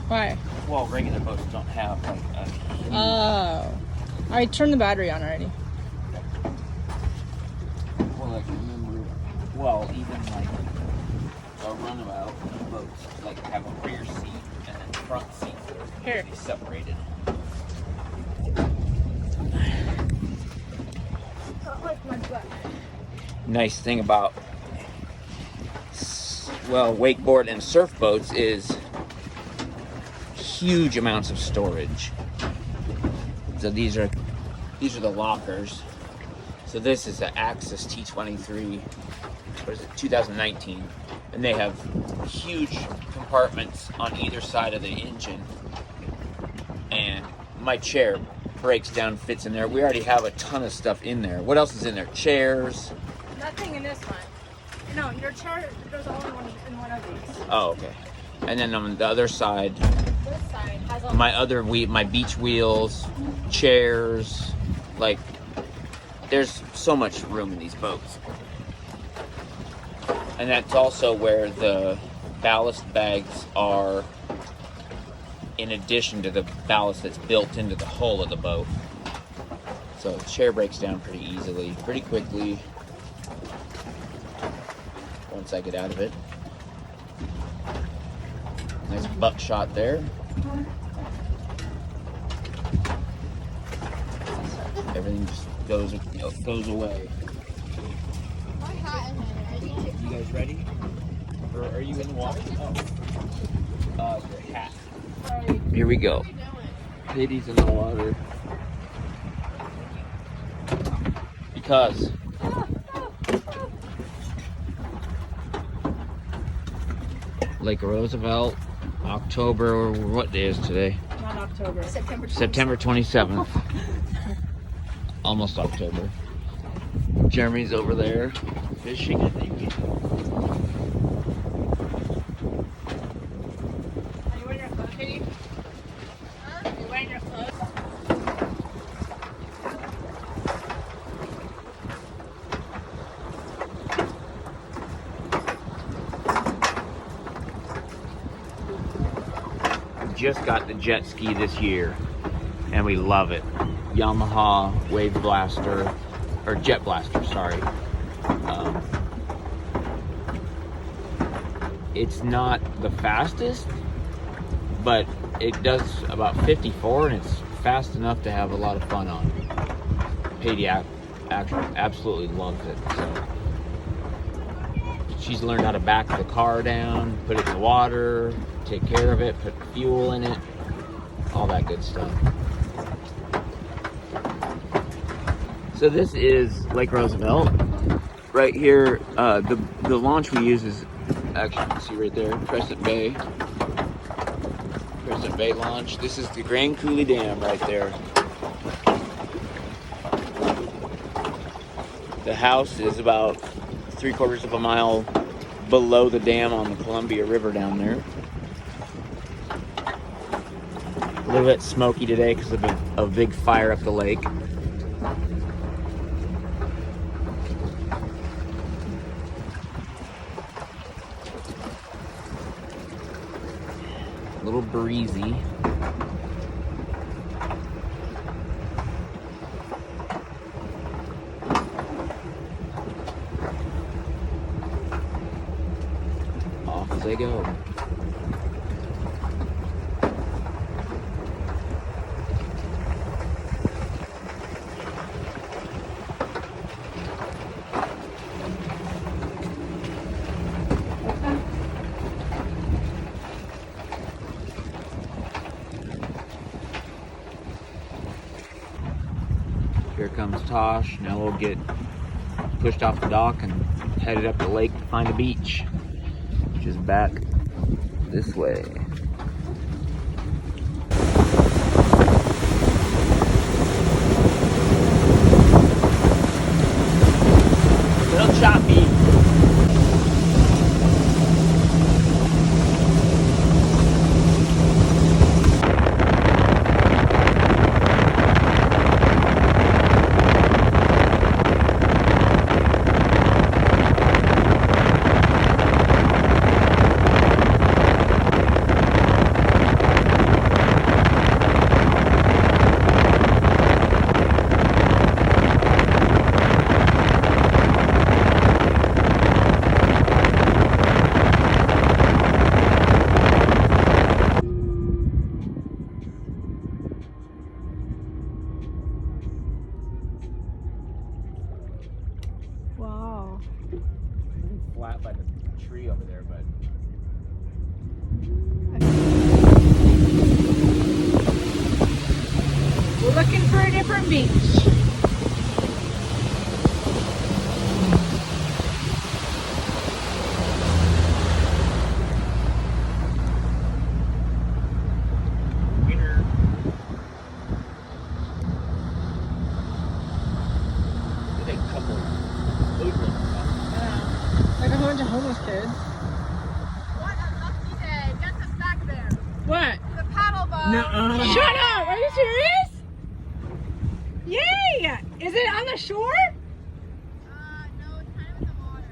Why? Well, regular boats don't have like a huge... Oh. I turned the battery on already. Well, like remember, well, even like a runabout boats like have a rear seat and then front seat that are separated. Nice thing about wakeboard and surf boats is huge amounts of storage. So these are the lockers. So this is the Axis T23, what is it, 2019, and they have huge compartments on either side of the engine. And my chair breaks down, fits in there. We already have a ton of stuff in there. What else is in there? Chairs. Nothing in this one. No, your chair goes all in one of these. Oh, okay. And then on the other side, this side has all my beach wheels, chairs, like there's so much room in these boats. And that's also where the ballast bags are, in addition to the ballast that's built into the hull of the boat. So the chair breaks down pretty easily, pretty quickly, once I get out of it. Nice buckshot there. Everything just goes away. You guys ready? Or are you in the water? Oh. Your hat. Here we go. Katie's in the water. Because Lake Roosevelt, October, what day is today? Not October. September 27th. Almost October. Jeremy's over there fishing, I think. Are you wearing your clothes, Katie? Huh? Are you wearing your clothes? Just got the jet ski this year and we love it. Yamaha Wave Blaster, or Jet Blaster, sorry. It's not the fastest, but it does about 54 and it's fast enough to have a lot of fun on. Katie absolutely loves it. So she's learned how to back the car down, put it in the water, take care of it, put fuel in it, all that good stuff. So this is Lake Roosevelt. Right here, the launch we use is, actually you can see right there, Crescent Bay launch. This is the Grand Coulee Dam right there. The house is about 3/4 of a mile below the dam on the Columbia River down there. A little bit smoky today because of a big fire up the lake. A little breezy. Off as they go. Here comes Tosh. Now we'll get pushed off the dock and headed up the lake to find a beach, which is back this way. Little choppy. Wow. Flat by the tree over there, but We're looking for a different beach. winter. There's a couple hoodlums. Like a bunch of homeless kids. What a lucky day. Guess what's back there? What? The paddle boat. No. Shut up! Are you serious? Yay! Is it on the shore? No, it's kind of in the water.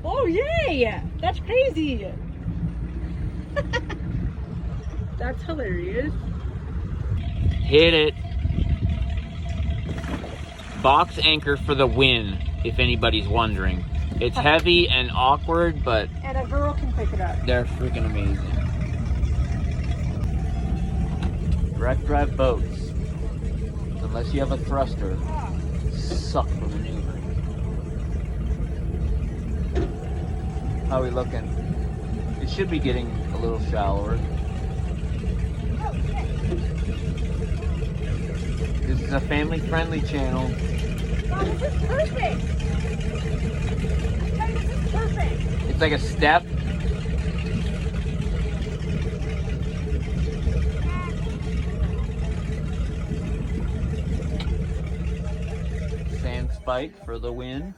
Oh, yay! That's crazy. That's hilarious. Hit it. Box anchor for the win, if anybody's wondering. It's heavy and awkward, but And a girl can pick it up. they're freaking amazing. Direct drive boats, unless you have a thruster, suck for maneuvering. How are we looking? It should be getting a little shallower. This is a family-friendly channel. Oh, this is perfect. Hey, this is perfect. It's like a step. Sand spike for the win.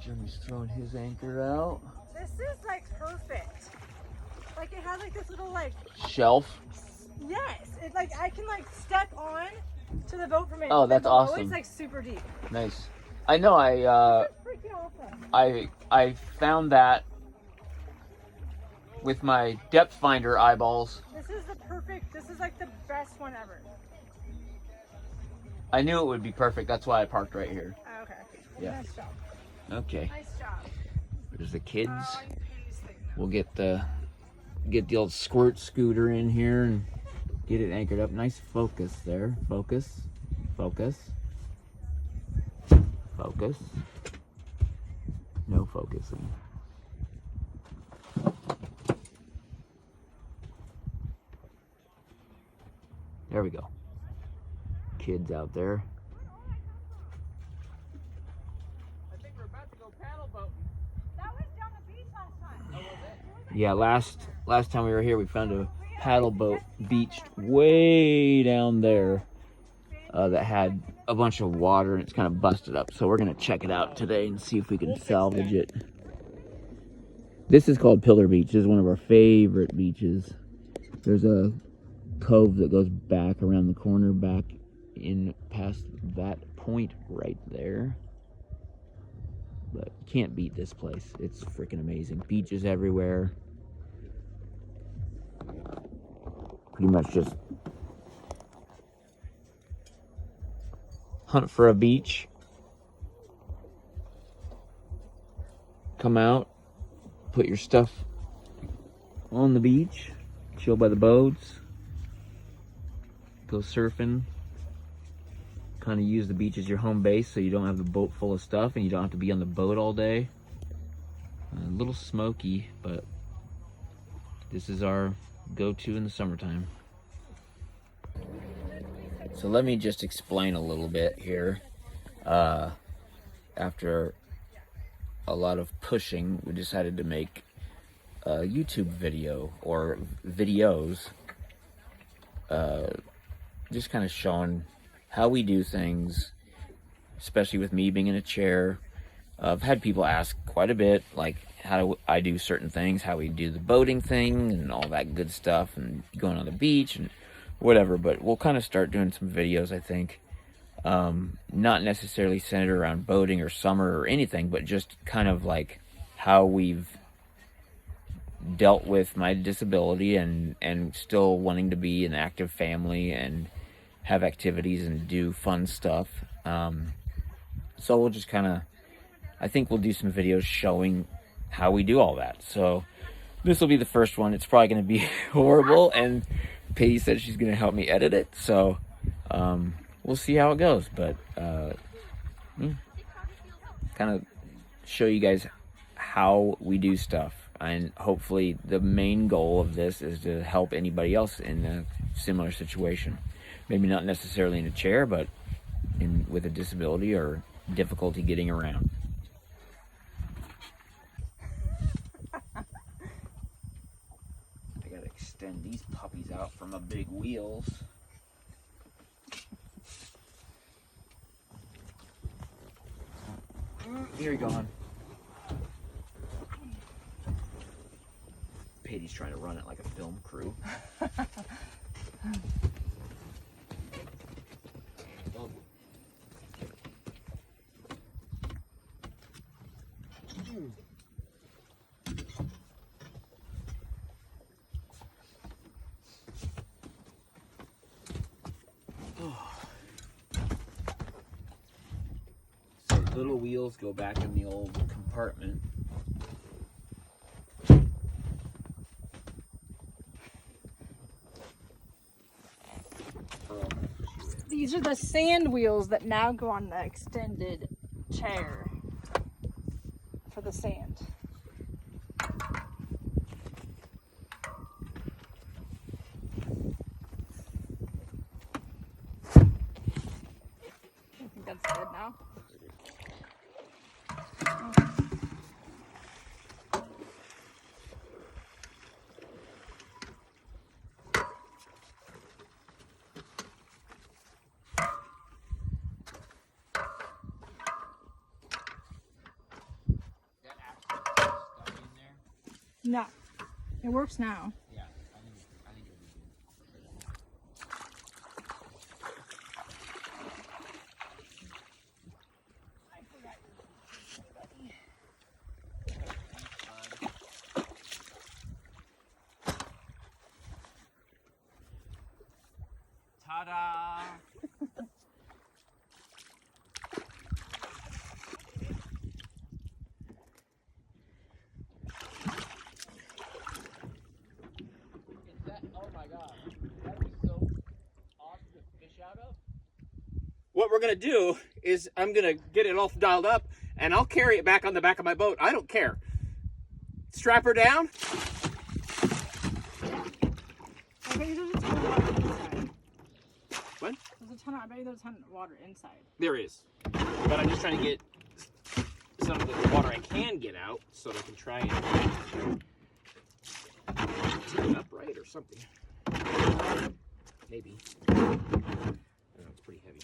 Jimmy's throwing his anchor out. This is like perfect. Like it has like this little like, Shelf. yes, it's like I can like step on to the boat from it. Oh, that's below awesome. It's like super deep. Nice. I know. That's freaking awesome. I found that with my depth finder eyeballs. This is the perfect. This is like the best one ever. I knew it would be perfect. That's why I parked right here. Oh, okay. Yeah. Nice job. Okay. Nice job. There's the kids. Oh, you pay this thing now. We'll get the old squirt scooter in here and get it anchored up. Nice focus there. Focus. Focus. Focus. No focusing. There we go. Kids out there. I think we're about to go paddle boating. That was down the beach last time. Oh, was it? Yeah, last time we were here, we found a paddle boat beached way down there that had a bunch of water and it's kind of busted up. So we're gonna check it out today and see if we can salvage it. This is called Pillar Beach. This is one of our favorite beaches. There's a cove that goes back around the corner, back in past that point right there. But can't beat this place. It's freaking amazing. Beaches everywhere. Pretty much just hunt for a beach. Come out, put your stuff on the beach, chill by the boats, go surfing. Kind of use the beach as your home base so you don't have the boat full of stuff and you don't have to be on the boat all day. A little smoky, but this is our go-to in the summertime. So let me just explain a little bit here. After a lot of pushing, we decided to make a YouTube video or videos just kind of showing how we do things, especially with me being in a chair. I've had people ask quite a bit, like how do I do certain things, how we do the boating thing and all that good stuff and going on the beach and whatever, but we'll kind of start doing some videos, I think. Not necessarily centered around boating or summer or anything, but just kind of like how we've dealt with my disability and still wanting to be an active family and have activities and do fun stuff. So we'll just kind of, I think we'll do some videos showing how we do all that. So this will be the first one. It's probably going to be horrible and Paige said she's going to help me edit it, so we'll see how it goes. But kind of show you guys how we do stuff. And hopefully the main goal of this is to help anybody else in a similar situation. Maybe not necessarily in a chair, but with a disability or difficulty getting around. I gotta extend these puppies out from my big wheels. Here you go, hon. Patty's trying to run it like a film crew. So little wheels go back in the old compartment. These are the sand wheels that now go on the extended chair for the sand. I think that's good now. No, it works now. Yeah, I think it'll be good. Ta-da! What we're gonna do is I'm gonna get it all dialed up and I'll carry it back on the back of my boat. I don't care. Strap her down. I bet you there's a ton of water inside. What? I bet you there's a ton of water inside. There is. But I'm just trying to get some of the water I can get out so that I can try and tip it upright or something. Maybe. I don't know, it's pretty heavy.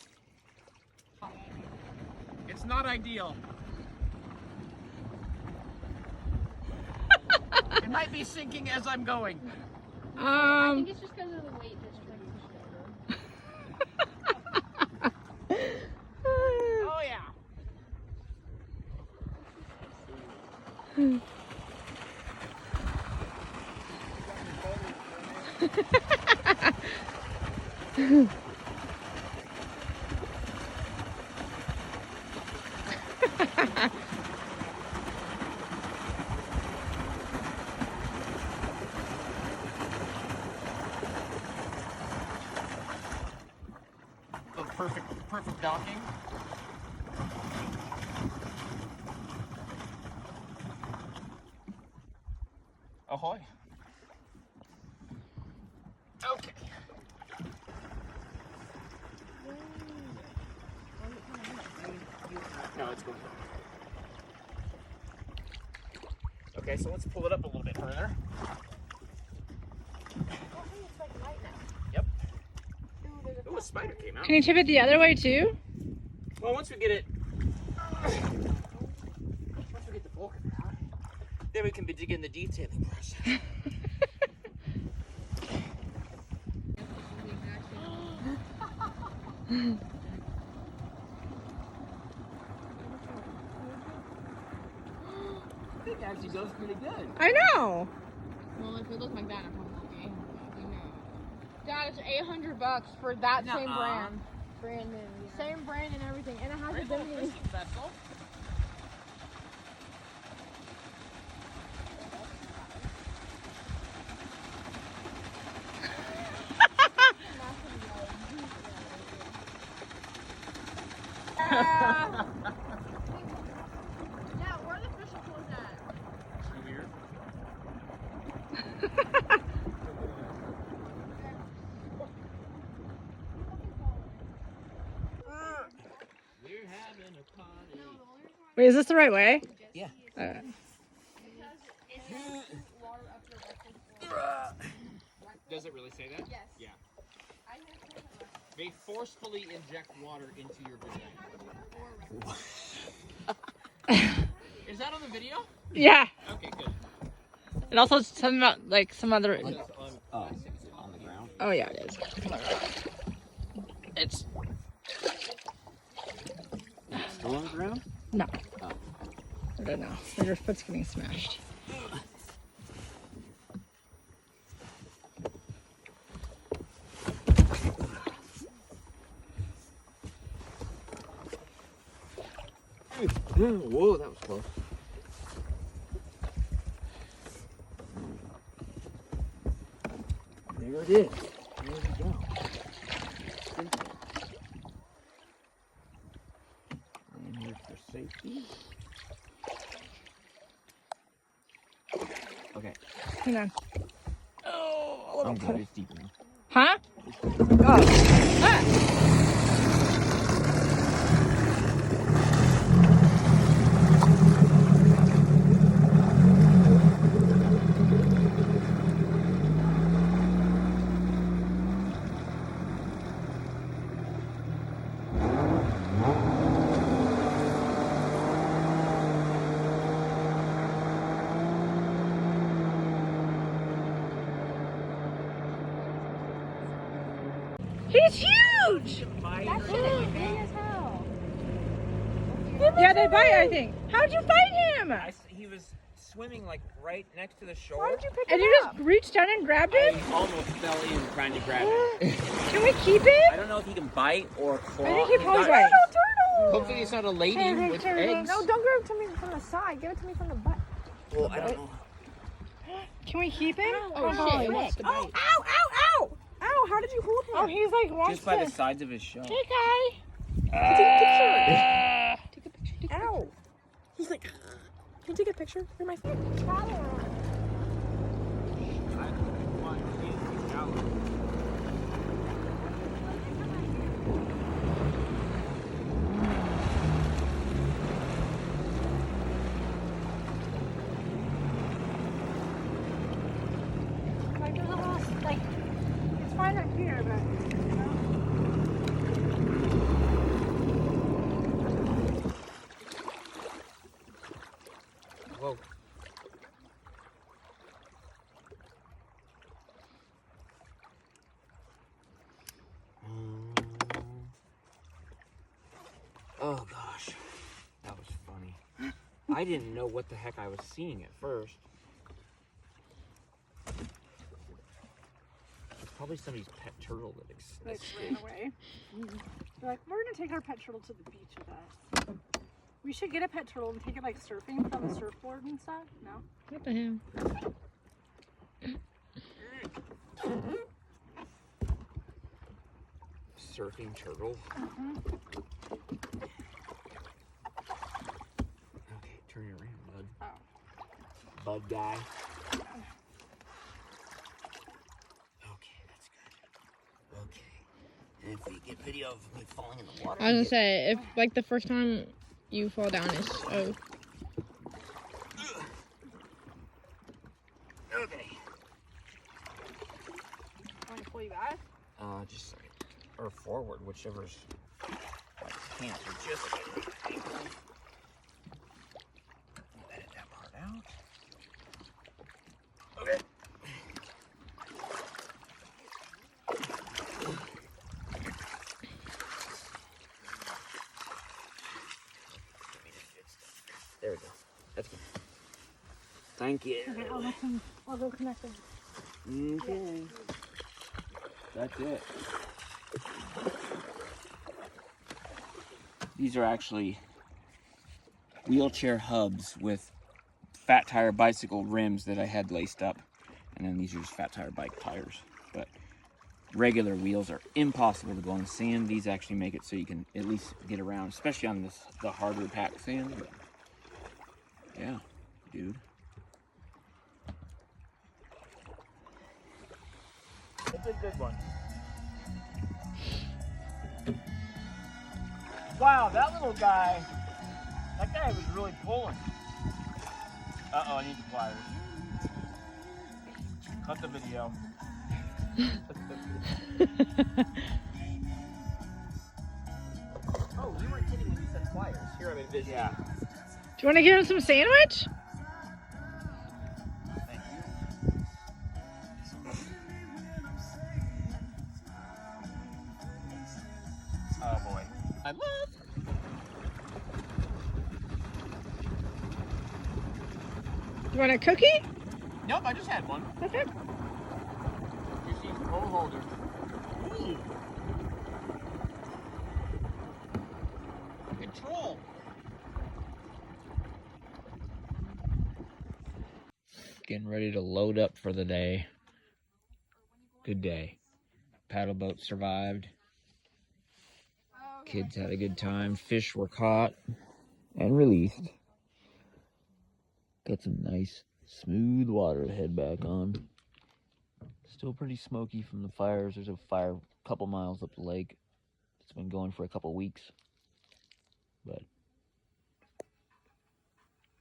It's not ideal. It might be sinking as I'm going. I think it's just because of the weight that's trying to push it over. Oh yeah. Perfect docking. Ahoy. Okay. No, it's going. Okay, so let's pull it up a little bit further. Yep. Oh, a spider came out. Can you tip it the other way too? Well, once we get it, once we get the bulk of it out, then we can begin the detailing process. I think it actually goes pretty good. I know. Well, if it looked like that, I'm probably Dad, it's $800 for that same brand. Brand new. Yeah. Same brand and everything. And it has a Bimini. Vessel. Yeah, where are the fishing poles at? Here. We're having a party. Wait, is this the right way? Yeah. Alright. Does it really say that? Yes. Yeah. They forcefully inject water into your vagina. Is that on the video? Yeah. Okay, good. And also something about like some other. On the ground. Oh yeah, it is. It's Still on the ground? no. Oh. I don't know. Your foot's getting smashed. Whoa, that was close. There it is. There we go. And here for safety. Okay. Hang on. Oh, I'm good. It's deep enough. huh? Oh. Ah. He's huge! That shit is big as hell. Yeah, they bite, I think. How'd you fight him? He was swimming like right next to the shore. Why did you pick And it you up? just reached down and grabbed it? I almost fell in trying to grab it. Can we keep I it? don't know if he can bite or claw. I think he probably He's bites. not- Turtle! Hopefully it's not a lady Turtle, with turtle. eggs. No, don't give it to me from the side. Give it to me from the butt. Well, I don't know. Can we keep him? Oh, shit. He wants to bite. Ow, ow, ow! Ow, how did you hold him? Oh, he's like wants Just by to... the sides of his shell. Hey, guy. Take a picture. Ow. He's like, can you take a picture? You're my friend. Like, there's a little, like, it's fine up here, but, you know. Whoa. Oh gosh, that was funny. I didn't know what the heck I was seeing at first. It's probably somebody's pet turtle that Like, escaped. ran away. They're like, we're gonna take our pet turtle to the beach with us. We should get a pet turtle and take it like surfing from the surfboard and stuff. No? What the hell? Surfing turtle. Okay, turn it around, bud. Oh. Bud guy. Okay, that's good. Okay. And if we get video of me falling in the water. I was gonna say, if like the first time you fall down is Okay. Want to pull you back? Just a second. Or forward, whichever's can't. So just a second. Edit that part out. Okay. There we go. That's good. Thank you. Okay, I'll go connect them. Okay. That's it. These are actually wheelchair hubs with fat tire bicycle rims that I had laced up. And then these are just fat tire bike tires. But regular wheels are impossible to go on sand. These actually make it so you can at least get around, especially on the harder packed sand. But yeah, dude. It's a good one. Wow, that little guy, that guy was really pulling. Uh-oh, I need the pliers. Cut the video. Oh, you weren't kidding when you said pliers. Here, I'm envisioning. Yeah. Do you want to give him some sandwich? Thank you. Oh boy. I love. You want a cookie? Nope, I just had one. Okay. Just use the bowl holder. Ooh. Control. Getting ready to load up for the day. Good day. Paddle boat survived. Kids had a good time. Fish were caught and released. Got some nice smooth water to head back on. Still pretty smoky from the fires. There's a fire a couple miles up the lake. It's been going for a couple weeks. But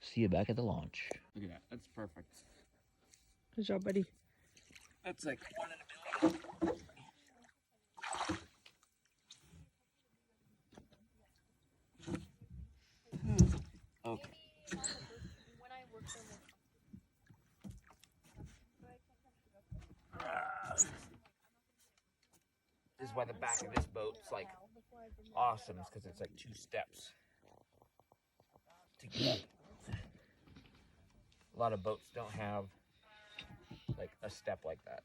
see you back at the launch. Look at that. That's perfect. Good job, buddy. That's like 1 in a million. Okay. This is why the back of this boat's like awesome, is because it's like 2 steps to get up. A lot of boats don't have like a step like that.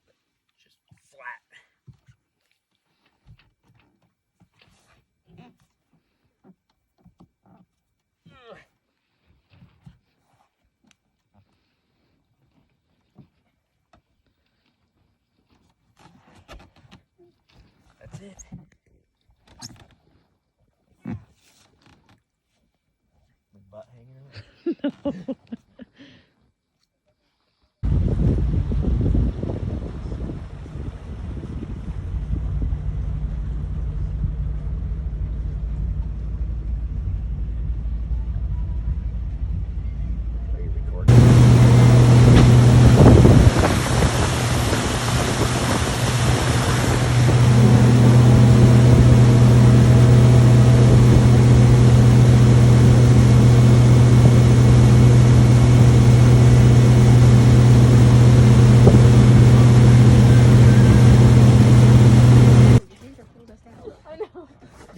It's just flat. That's it. The butt hanging around. No. Are you recording?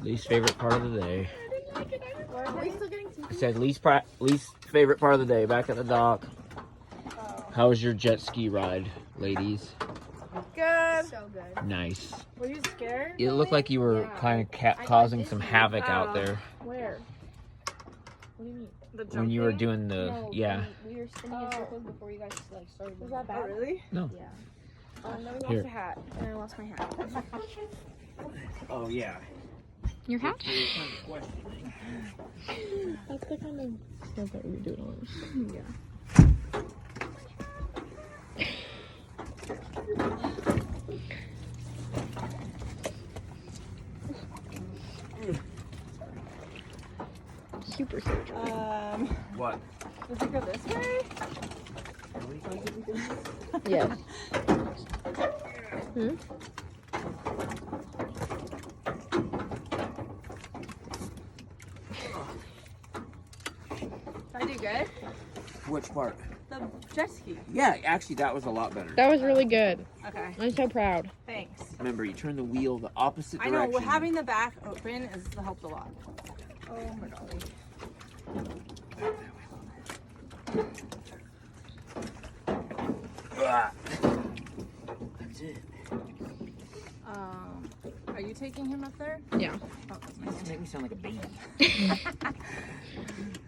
Least favorite part of the day. Are we still getting I said least favorite part of the day. Back at the dock. How was your jet ski ride, ladies? good? So good. Nice. Were you scared? It looked like you were kind of causing some havoc out there Where? What do you mean? The when you were jumping? doing the No, yeah. We were spinning in circles before you guys like started. Was that bad? Really? No. Yeah. Then we lost Here. a hat, and I lost my hat. Oh yeah. Your hat? Questioning. That's the kind of stuff that we were doing on. Yeah. Super surgery. What? Does it go this way? Yes. Hmm? Did I do good? Which part? The jet ski. Yeah, actually that was a lot better. That was really good. Okay. I'm so proud. Thanks. Remember, you turn the wheel the opposite I direction. know. Having the back open helped a lot. Oh my god. That's it. Are you taking him up there? Yeah. Oh, that's You nice. make me sound like a baby.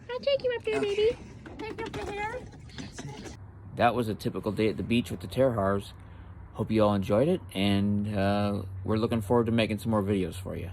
I'll take you up there, baby. Take up the hair. That was a typical day at the beach with the Terhars. Hope you all enjoyed it, and we're looking forward to making some more videos for you.